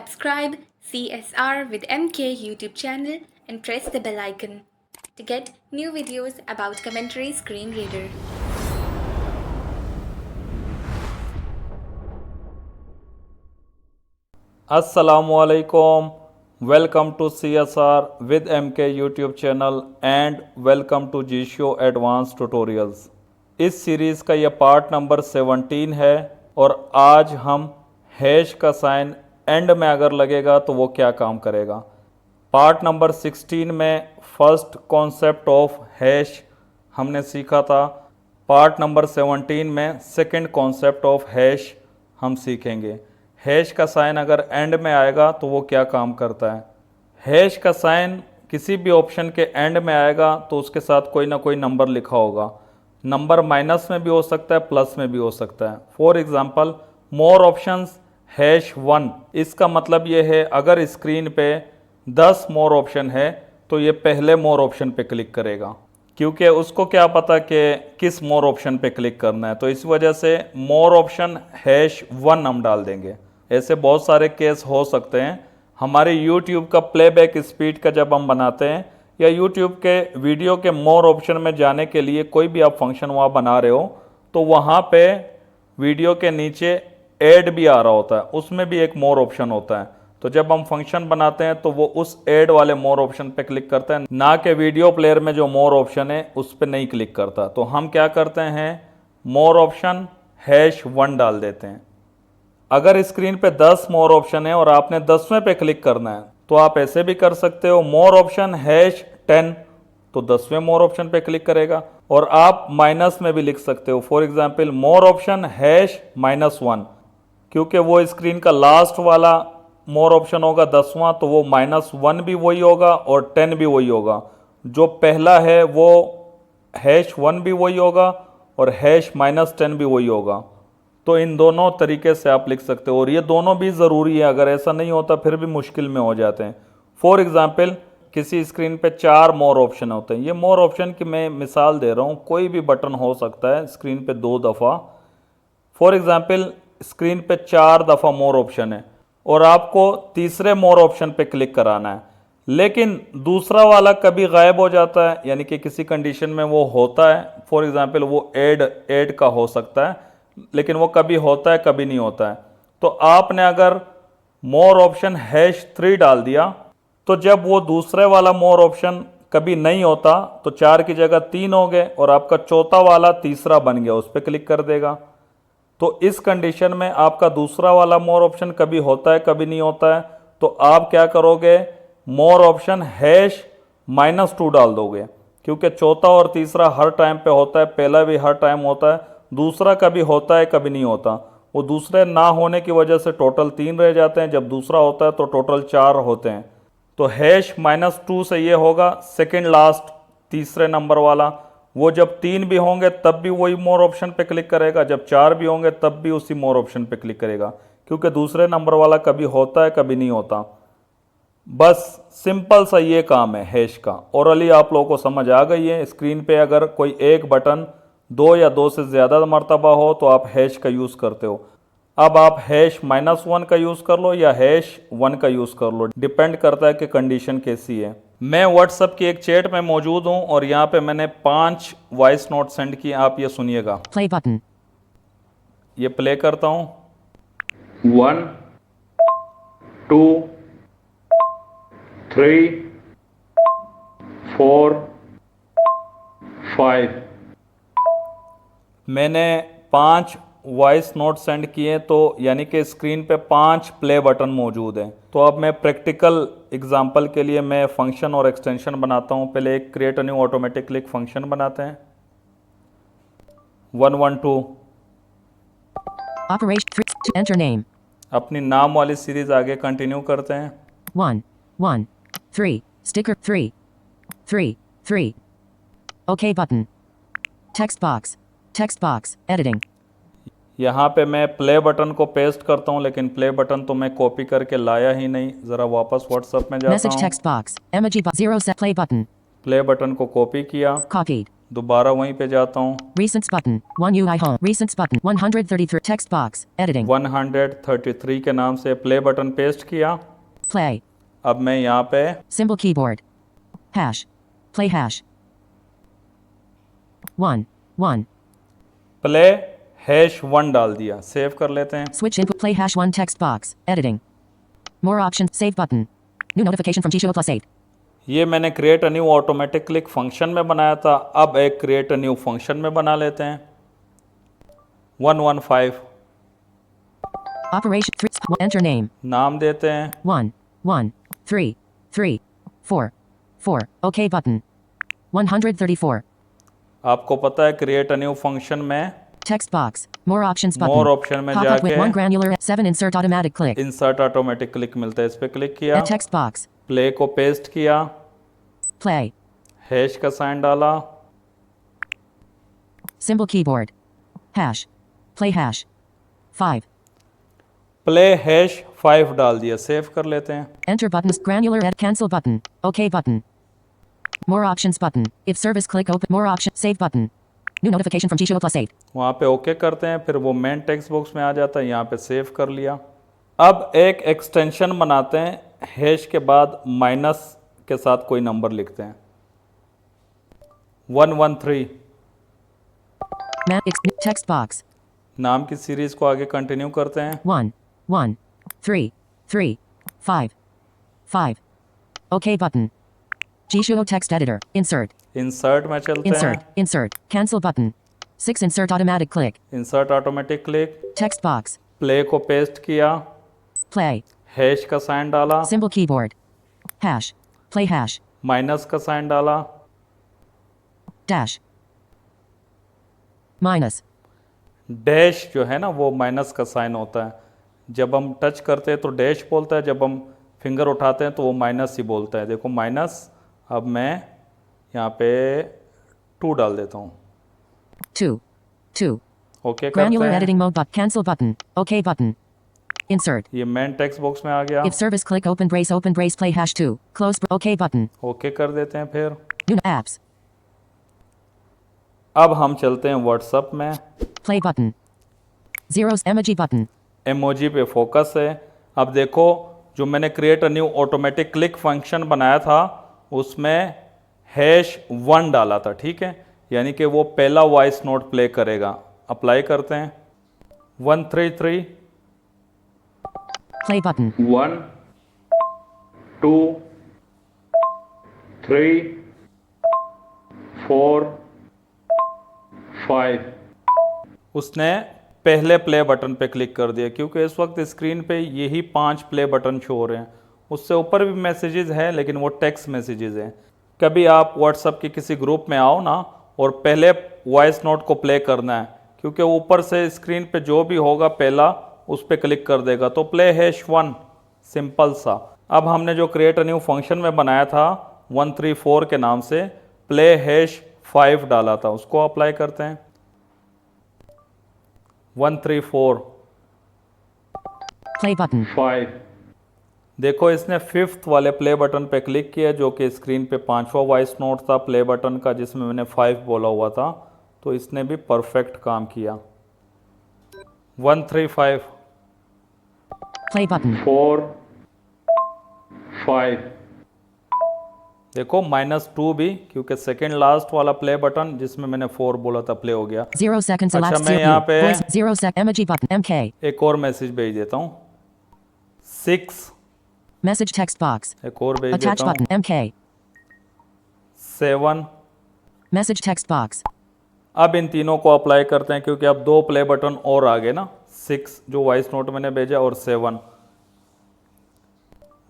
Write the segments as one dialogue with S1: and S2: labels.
S1: Subscribe CSR with MK YouTube channel and press the bell icon to get new videos about Commentary Screen Reader.
S2: Assalamualaikum. Welcome to CSR with MK YouTube channel and welcome to GShow Advanced Tutorials. इस series का यह part number 17 है और आज हम hash का sign and में अगर लगेगा तो वो क्या काम करेगा। पार्ट नंबर 16 में फर्स्ट कॉन्सेप्ट ऑफ हैश हमने सीखा था। पार्ट नंबर 17 में सेकंड कॉन्सेप्ट ऑफ हैश हम सीखेंगे। हैश का साइन अगर एंड में आएगा तो वो क्या काम करता है। हैश का साइन किसी भी ऑप्शन के एंड में आएगा तो उसके साथ कोई ना कोई नंबर लिखा होगा। नंबर माइनस में भी हो सकता है, प्लस में भी हो सकता है। फॉर एग्जांपल मोर ऑप्शंस #1, इसका मतलब ये है अगर स्क्रीन पे 10 मोर ऑप्शन है तो ये पहले मोर ऑप्शन पे क्लिक करेगा, क्योंकि उसको क्या पता कि किस मोर ऑप्शन पे क्लिक करना है। तो इस वजह से मोर ऑप्शन #1 हम डाल देंगे। ऐसे बहुत सारे केस हो सकते हैं। हमारे YouTube का प्लेबैक स्पीड का जब हम बनाते हैं या YouTube के वीडियो के मोर ऑप्शन में जाने के लिए कोई भी आप फंक्शन वहाँ बना रहे हो तो वहाँ पे वीडियो के नीचे ऐड भी आ रहा होता है, उसमें भी एक मोर ऑप्शन होता है। तो जब हम फंक्शन बनाते हैं तो वो उस ऐड वाले मोर ऑप्शन पे क्लिक करता है, ना कि वीडियो प्लेयर में जो मोर ऑप्शन है उस पर नहीं क्लिक करता। तो हम क्या करते हैं, मोर ऑप्शन #1 डाल देते हैं। अगर स्क्रीन पे 10 मोर ऑप्शन है और आपने 10वें पे क्लिक करना है तो आप ऐसे भी कर सकते हो, मोर ऑप्शन #10 तो 10वें मोर ऑप्शन पे क्लिक करेगा। और आप माइनस में भी लिख सकते हो, फॉर एग्जांपल मोर ऑप्शन #-1, क्योंकि वो स्क्रीन का लास्ट वाला मोर ऑप्शन होगा 10वां, तो वो -1 भी वही होगा और 10 भी वही होगा। जो पहला है वो #1 भी वही होगा और #-10 भी वही होगा। तो इन दोनों तरीके से आप लिख सकते हो और ये दोनों भी ज़रूरी है। अगर ऐसा नहीं होता फिर भी मुश्किल में हो जाते हैं। फॉर एग्जांपल किसी स्क्रीन पे 4 मोर ऑप्शन होते हैं। ये मोर ऑप्शन की मैं मिसाल दे रहा हूँ, कोई भी बटन हो सकता है स्क्रीन पे 2 दफ़ा। फॉर एग्जांपल स्क्रीन पे 4 दफ़ा मोर ऑप्शन है और आपको तीसरे मोर ऑप्शन पे क्लिक कराना है, लेकिन दूसरा वाला कभी गायब हो जाता है, यानी कि किसी कंडीशन में वो होता है। फॉर एग्जांपल वो ऐड का हो सकता है, लेकिन वो कभी होता है कभी नहीं होता है। तो आपने अगर मोर ऑप्शन #3 डाल दिया तो जब वो दूसरे वाला मोर ऑप्शन कभी नहीं होता तो 4 की जगह 3 हो गए और आपका चौथा वाला तीसरा बन गया, उस पर क्लिक कर देगा। तो इस कंडीशन में आपका दूसरा वाला मोर ऑप्शन कभी होता है कभी नहीं होता है, तो आप क्या करोगे, मोर ऑप्शन #-2 डाल दोगे, क्योंकि चौथा और तीसरा हर टाइम पे होता है, पहला भी हर टाइम होता है, दूसरा कभी होता है कभी नहीं होता। वो दूसरे ना होने की वजह से टोटल 3 रह जाते हैं, जब दूसरा होता है तो टोटल 4 होते हैं। तो #-2 से ये होगा सेकंड लास्ट तीसरे नंबर वाला, वो जब 3 भी होंगे तब भी वही मोर ऑप्शन पे क्लिक करेगा, जब 4 भी होंगे तब भी उसी मोर ऑप्शन पे क्लिक करेगा, क्योंकि दूसरे नंबर वाला कभी होता है कभी नहीं होता। बस सिंपल सा ये काम है हैश का। ओरली आप लोगों को समझ आ गई है। स्क्रीन पे अगर कोई एक बटन 2 या 2 से ज़्यादा मरतबा हो तो आप हैश का यूज़ करते हो। अब आप #-1 का यूज़ कर लो या #1 का यूज़ कर लो, डिपेंड करता है कि कंडीशन कैसी है। मैं व्हाट्सएप की एक चैट में मौजूद हूं और यहाँ पे मैंने 5 वॉइस नोट सेंड किए, आप ये सुनिएगा।
S3: Play button.
S2: ये प्ले करता हूं। 1 2 3 4 5। मैंने 5 वॉइस नोट सेंड किए, तो यानी कि स्क्रीन पे 5 प्ले बटन मौजूद हैं। तो अब मैं प्रैक्टिकल एग्जांपल के लिए मैं फंक्शन और एक्सटेंशन बनाता हूं। पहले एक create a new automatic click function बनाते हैं। 112
S3: Operation 3 to enter name.
S2: अपनी नाम वाली सीरीज आगे कंटिन्यू करते हैं।
S3: 1 1 3 sticker 3 3 3 OK button. Text box editing.
S2: यहाँ पे मैं प्ले बटन को पेस्ट करता हूँ, लेकिन प्ले बटन तो मैं कॉपी करके लाया ही नहीं। ज़रा वापस व्हाट्सएप में जाता
S3: Message
S2: हूँ।
S3: text box emoji box 0 set play button.
S2: Play button को कॉपी किया,
S3: Copied.
S2: दोबारा वहीं पे जाता हूँ।
S3: Recents button. 1 UI home. Recents button. 133. Text box. Editing.
S2: 133 के नाम से प्ले बटन पेस्ट किया।
S3: Play.
S2: अब मैं यहाँ पे
S3: Symbol keyboard. Hash. Play hash. 1. 1.
S2: Play #1 डाल दिया। सेव कर लेते हैं।
S3: Switch input. Play hash 1 text box. Editing. More options. Save button. New notification from Jisho +8.
S2: ये मैंने create a new automatic click function में बनाया था। अब एक क्रिएट अ न्यू फंक्शन में बना लेते हैं। 115
S3: Operation 3. Enter name.
S2: नाम देते हैं।
S3: 1. 1. 3. 3. 4. 4. OK button. 134.
S2: आपको पता है क्रिएट अ न्यू फंक्शन में
S3: Text box. More options button.
S2: मोर ऑप्शन में
S3: Pop up with 1
S2: जाके
S3: granular 7 insert automatic click.
S2: Insert automatic click मिलता है। इस पे क्लिक किया।
S3: A text box.
S2: प्ले को पेस्ट किया।
S3: Play.
S2: हैश का साइन डाला।
S3: Symbol keyboard. Hash. Play hash. 5.
S2: Play #5 डाल दिया। सेव कर लेते हैं।
S3: Enter buttons. Granular add cancel button. OK button. More options button. If service click open. More option. Save button. New notification from Jisho +8.
S2: वहाँ पे okay करते हैं। फिर वो मेन टेक्स्ट बॉक्स में आ जाता है। यहाँ पे सेव कर लिया। अब एक एक्सटेंशन बनाते हैं। हैश के बाद माइनस के साथ कोई नंबर लिखते हैं। 113
S3: Text box.
S2: नाम की सीरीज को आगे कंटिन्यू करते हैं।
S3: 1. 1. 3. 3. 5. 5. OK button. Jisho text editor. Insert.
S2: Insert में चलते
S3: Insert.
S2: हैं।
S3: Insert. Cancel button. 6 insert automatic click.
S2: Insert automatic click.
S3: Text box.
S2: Play को पेस्ट किया।
S3: Play.
S2: हैश का साइन डाला।
S3: Symbol keyboard. Hash. Play hash.
S2: Minus का साइन डाला।
S3: Dash. Minus.
S2: Dash जो है ना वो माइनस का साइन होता है। जब हम टच करते हैं तो डैश बोलता है, जब हम फिंगर उठाते हैं तो वो माइनस ही बोलता है। देखो माइनस। अब मैं यहाँ पे 2 डाल देता हूँ।
S3: 2. 2.
S2: ओके करते
S3: Granular
S2: हैं।
S3: editing mode but cancel button. OK button. Insert.
S2: ये मेन टेक्स्ट बॉक्स में आ गया।
S3: If service click open brace play hash 2. Close OK button.
S2: Okay कर देते हैं। फिर
S3: New apps.
S2: अब हम चलते हैं व्हाट्सएप में।
S3: Play button. Zeros emoji button.
S2: Emoji पे फोकस है। अब देखो जो मैंने create a new automatic click function बनाया था उसमें #1 डाला था। ठीक है, यानी कि वो पहला वॉइस नोट प्ले करेगा। अप्लाई करते हैं। 133
S3: Play button.
S2: 1 2 3 4 5 उसने पहले प्ले बटन पे क्लिक कर दिया क्योंकि इस वक्त स्क्रीन पे यही 5 प्ले बटन शो हो रहे हैं। उससे ऊपर भी मैसेजेस हैं लेकिन वो टेक्स्ट मैसेजेस हैं। कभी आप व्हाट्सएप के किसी ग्रुप में आओ ना और पहले वॉइस नोट को प्ले करना है क्योंकि ऊपर से स्क्रीन पे जो भी होगा पहला उस पर क्लिक कर देगा। तो प्ले #1 सिंपल सा। अब हमने जो क्रिएट अ न्यू फंक्शन में बनाया था 134 के नाम से प्ले #5 डाला था, उसको अप्लाई करते हैं। 134
S3: Play button.
S2: 5 देखो इसने 5th वाले प्ले बटन पे क्लिक किया जो कि स्क्रीन पे 5वां वॉइस नोट था प्ले बटन का जिसमें मैंने 5 बोला हुआ था। तो इसने भी परफेक्ट काम किया। 135
S3: Play button.
S2: 4 5 देखो -2 भी क्योंकि सेकंड लास्ट वाला प्ले बटन जिसमें मैंने 4 बोला था प्ले हो गया।
S3: 0 seconds
S2: अच्छा,
S3: elapsed.
S2: मैं
S3: Zero
S2: यहाँ
S3: view.
S2: पे-
S3: Voice 0 sec emoji button. MK.
S2: एक और मैसेज भेज देता हूँ। 6
S3: Message text box.
S2: एक और भेज
S3: Attach
S2: देता हूँ।
S3: button. MK.
S2: 7
S3: Message text box.
S2: अब इन तीनों को अप्लाई करते हैं क्योंकि अब 2 प्ले बटन और आ गए ना। 6 जो वॉइस नोट मैंने भेजा और 7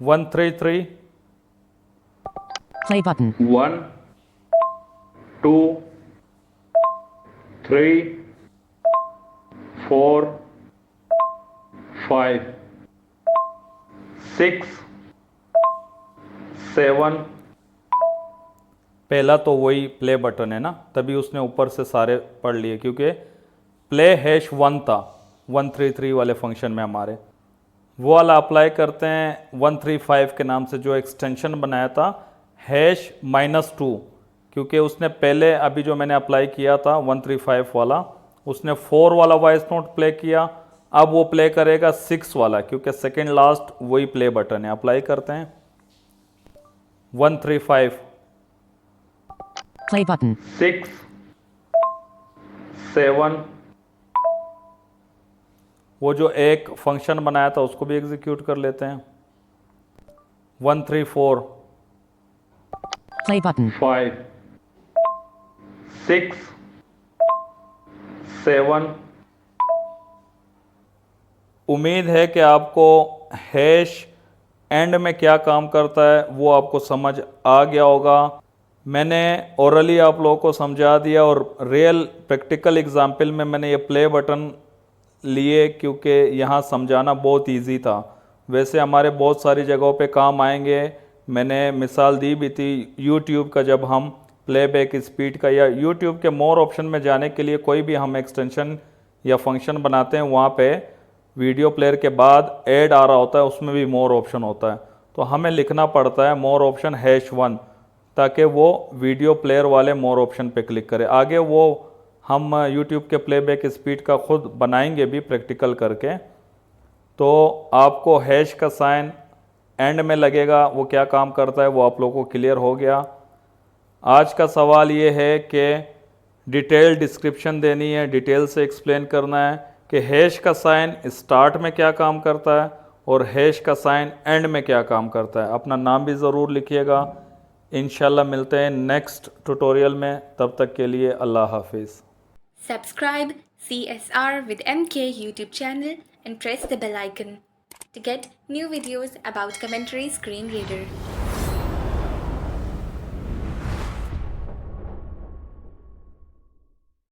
S2: 133
S3: Play button.
S2: 1 2 3 4 5 6 7 पहला तो वही प्ले बटन है ना, तभी उसने ऊपर से सारे पढ़ लिए क्योंकि प्ले #1 था 133 वाले फंक्शन में हमारे। वो वाला अप्लाई करते हैं 135 के नाम से जो एक्सटेंशन बनाया था #-2 क्योंकि उसने पहले अभी जो मैंने अप्लाई किया था 135 वाला, उसने 4 वाला वॉइस नोट प्ले किया, अब वो प्ले करेगा 6 वाला, क्योंकि सेकेंड लास्ट वही प्ले बटन है। अप्लाई करते हैं 135
S3: Play button.
S2: 6 7, वो जो एक फंक्शन बनाया था उसको भी एग्जीक्यूट कर लेते हैं 134
S3: Play button.
S2: 5 6 7। उम्मीद है कि आपको हैश एंड में क्या काम करता है वो आपको समझ आ गया होगा। मैंने ओरली आप लोगों को समझा दिया और रियल प्रैक्टिकल एग्जाम्पल में मैंने ये प्ले बटन लिए, क्योंकि यहाँ समझाना बहुत इजी था। वैसे हमारे बहुत सारी जगहों पे काम आएंगे। मैंने मिसाल दी भी थी यूट्यूब का, जब हम प्लेबैक स्पीड का या यूट्यूब के मोर ऑप्शन में जाने के लिए कोई भी हम एक्सटेंशन या फंक्शन बनाते हैं, वहाँ पे वीडियो प्लेयर के बाद ऐड आ रहा होता है, उसमें भी मोर ऑप्शन होता है। तो हमें लिखना पड़ता है मोर ऑप्शन #1 ताकि वो वीडियो प्लेयर वाले मोर ऑप्शन पे क्लिक करे। आगे वो हम यूट्यूब के प्लेबैक स्पीड का खुद बनाएंगे भी प्रैक्टिकल करके। तो आपको हैश का साइन एंड में लगेगा, वो क्या काम करता है वो आप लोगों को क्लियर हो गया। आज का सवाल ये है कि डिटेल डिस्क्रिप्शन देनी है, डिटेल से एक्सप्लेन करना है कि हैश का साइन स्टार्ट में क्या काम करता है और हैश का साइन एंड में क्या काम करता है। अपना नाम भी ज़रूर लिखिएगा। इंशाल्लाह मिलते हैं नेक्स्ट ट्यूटोरियल में, तब तक के लिए अल्लाह हाफिज़।
S1: Subscribe CSR with MK YouTube channel and press the bell icon to get new videos about Commentary Screen Reader.